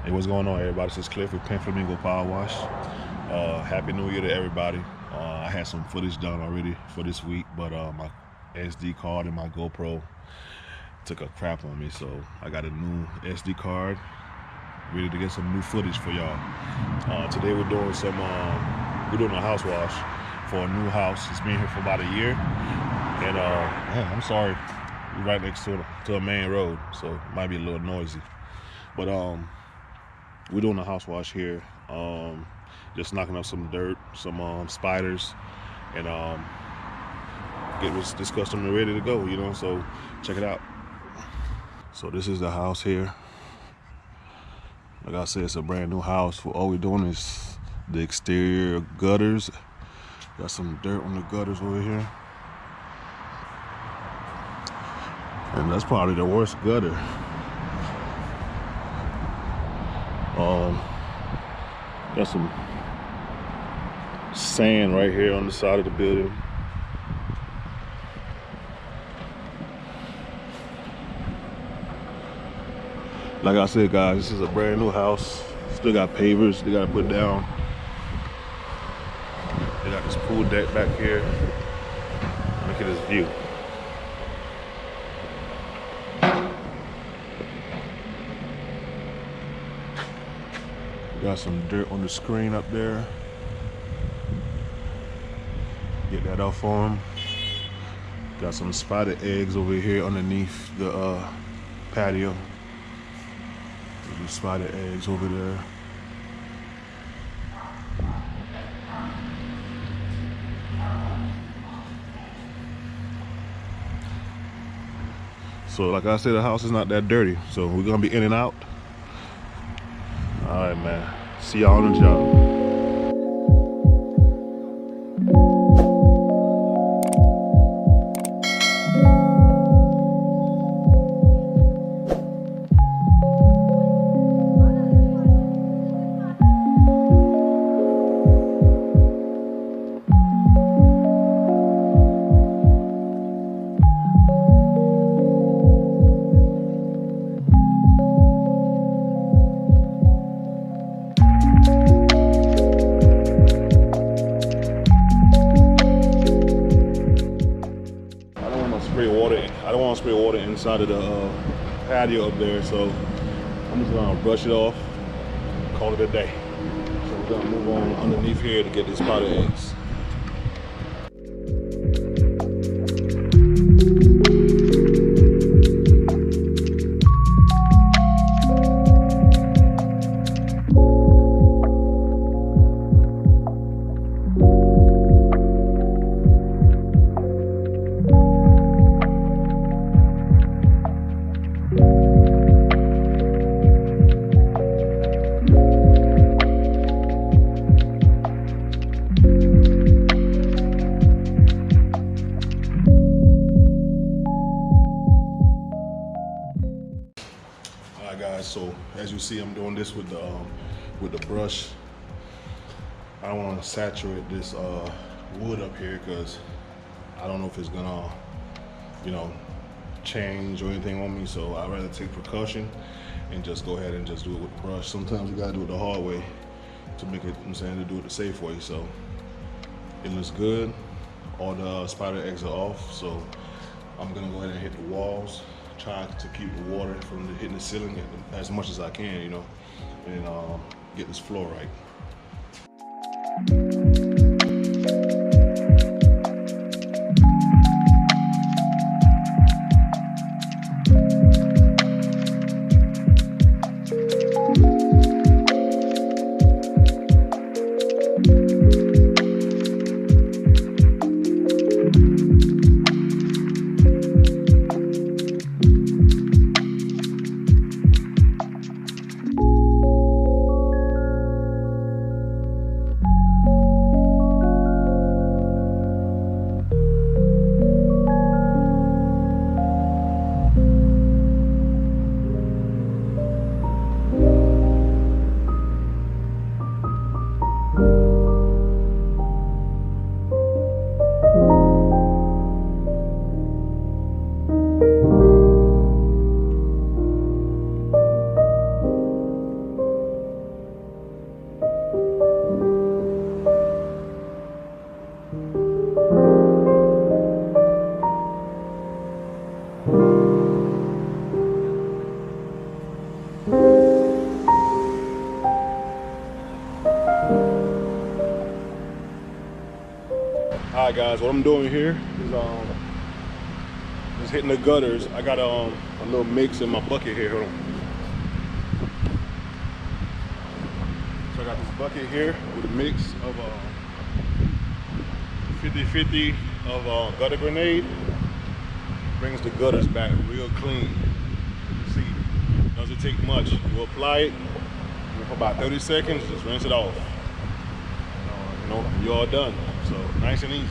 Hey, what's going on, everybody? This is Cliff with Pin Flamingo Power Wash. Happy New Year to everybody. I had some footage done already for this week, but my SD card and my GoPro took a crap on me, so I got a new SD card ready to get some new footage for y'all. Today we're doing a house wash for a new house. It's been here for about a year, and man, I'm sorry, we're right next to a main road, so it might be a little noisy, but we're doing a house wash here, just knocking up some dirt, some spiders, and get this customer ready to go, so check it out. So this is the house here. Like I said, it's a brand new house. All we're doing is the exterior gutters. Got some dirt on the gutters over here, and that's probably the worst gutter. Got some sand right here on the side of the building. Like I said, guys, this is a brand new house. Still got pavers they gotta put down. They got this pool deck back here. Look at this view. Got some dirt on the screen up there. Get that off for him. Got some spider eggs over here underneath the patio. There's spider eggs over there. So like I said, the house is not that dirty. So we're gonna be in and out. All right, man. See y'all on the job. I don't want to spray water inside of the patio up there, so I'm just gonna brush it off, call it a day. So we're gonna move on underneath here to get these spider eggs. So as you see, I'm doing this with the brush. I don't want to saturate this wood up here because I don't know if it's gonna, change or anything on me. So I'd rather take precaution and just go ahead and just do it with the brush. Sometimes you gotta do it the hard way to make it, to do it the safe way. So it looks good. All the spider eggs are off. So I'm gonna go ahead and hit the walls. Try to keep the water from hitting the ceiling as much as I can, and get this floor right. Alright guys, what I'm doing here is just hitting the gutters. I got a little mix in my bucket here. Hold on. So I got this bucket here with a mix of 50-50 of gutter grenade. Brings the gutters back real clean. See, doesn't take much. You apply it for about 30 seconds, just rinse it off. You know, you're all done. So nice and easy.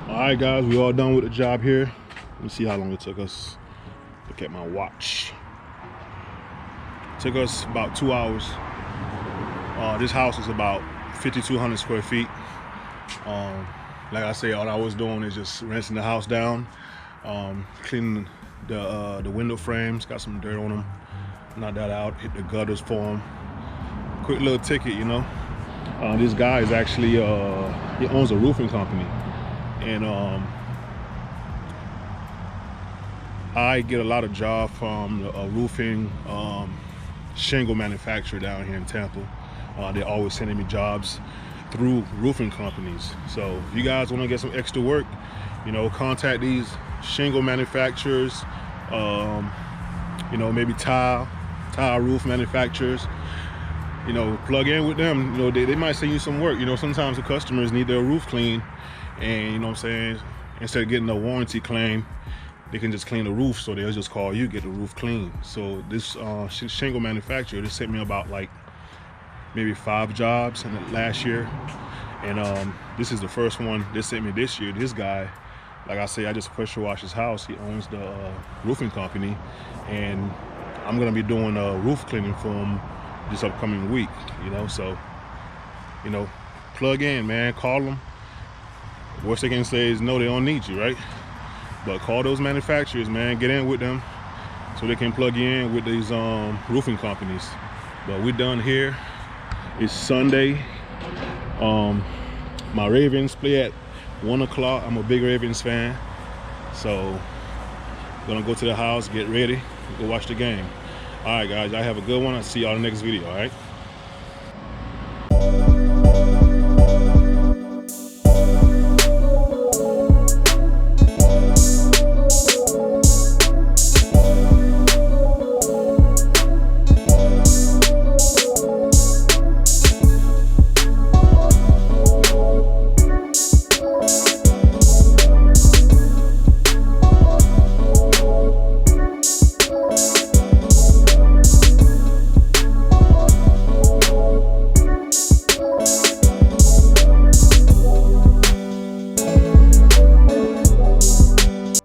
Alright guys, we all done with the job here. Let me see how long it took us. Look at my watch. It took us about 2 hours. This house is about 5,200 square feet. Like I say, all I was doing is just rinsing the house down, cleaning the window frames, got some dirt on them, knock that out, hit the gutters for them. Quick little ticket, you know. This guy is actually, he owns a roofing company. And I get a lot of jobs from a roofing shingle manufacturer down here in Tampa. They're always sending me jobs through roofing companies. So if you guys want to get some extra work, you know, contact these shingle manufacturers, you know, maybe tile roof manufacturers. You know, plug in with them. You know, they might send you some work. You know, sometimes the customers need their roof clean, and you know what I'm saying, instead of getting a warranty claim, they can just clean the roof, so they'll just call you, get the roof clean. So this shingle manufacturer, they sent me about like maybe 5 jobs in the last year, and this is the first one they sent me this year. This guy, like I say, I just pressure wash his house. He owns the roofing company, and I'm gonna be doing a roof cleaning for him this upcoming week, you know. So, you know, plug in, man, call them. Worst they can say is no, they don't need you, right? But call those manufacturers, man, get in with them so they can plug you in with these roofing companies. But we're done here. It's Sunday. My Ravens play at 1 o'clock. I'm a big Ravens fan, so gonna go to the house, get ready, go watch the game. All right guys, y'all have a good one. I'll see y'all in the next video. All right.